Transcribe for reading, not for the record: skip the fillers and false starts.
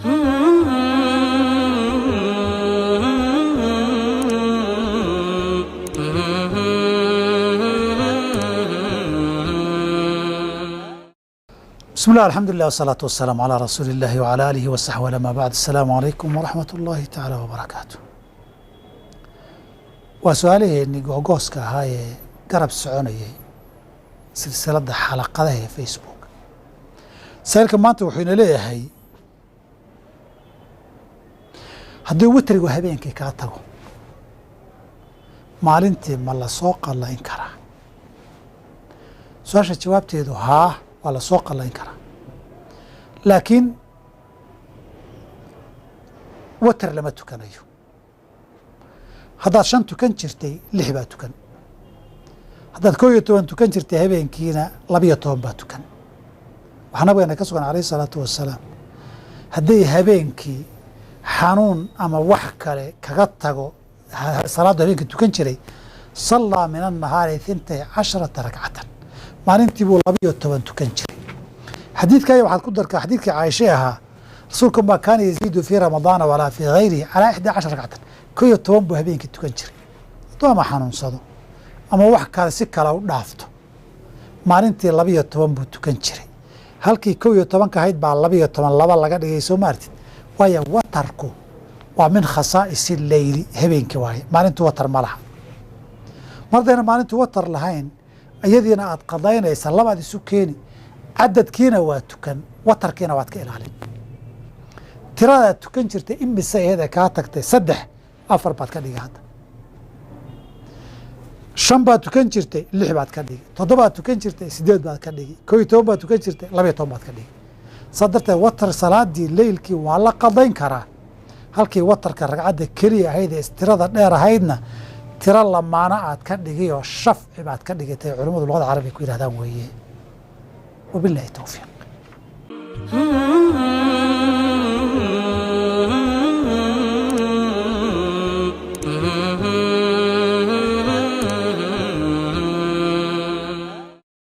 بسم الله الحمد لله والصلاة والسلام على رسول الله وعلى آله وصحبه ولما بعد السلام عليكم ورحمة الله تعالى وبركاته وسؤاله إني جوجوسك هاي قرب سعوني سلسلة حلقة هي فيسبوك سألك ما توحين ليه هاي هدي وتري وهبين كي كاتو مالنتي ملا سوق الله إنكره سؤال جوابتي دو ها ولا سوق الله ينكره لكن وتر لما تكنيو هذا شن تكن جرتي لحبا تكن هذا كوي تكن جرتي هبين كينا لبيا توبا تكن وحنا بغينا كسوغن عليه الصلاة والسلام هدي هبينكي حانون أما وحكالي كغطاقو صلاة هبينكي تكن جري صلى من النهار 12 ركعة maalintii buu 12 tukan jiray xadiidkay waxaad ku darkaa xadiidkii Caaisha ahaa rasuulku ma kaan yaziidu fi ramadaan wala fi ghayri ala 11 ragcatan kuyo 10 buu habeenkii tukan jiray tooma xanuunsado ama wax kale si kale u dhaafto maalintii 12 buu tukan jiray halkii kuyo 10 ka ahayd baa 12 laba laga dhigay soo maartid waaya watarku waa min khasaa'is al-layl habeenkii waay maalintu watar malaha mardeena maalintu watar lahayn ayadiina aad qadaynaysa labaad isu keeni cadadkiina waa tukan watarkiina waad ka ilaalin tirada tukan jirtay imise eeda kaa tagtay 3 4 baad ka dhigay hadda 5 baad tukan jirtay 6 baad ka dhigay 7 baad tukan jirtay 8 baad ka dhigay 11 baad tukan jirtay 12 baad ka dhigay sadartay watar salaadii leylkii waa la qadayn karaa halkii watarka ragcadda kaliya ahayd ee tirada dheer ahaydna tira lamaana aad ka dhigay oo shafci baad ka dhigtay culimadu luqada carabiga ku yiraahdaan weeye wabillahi tawfiiq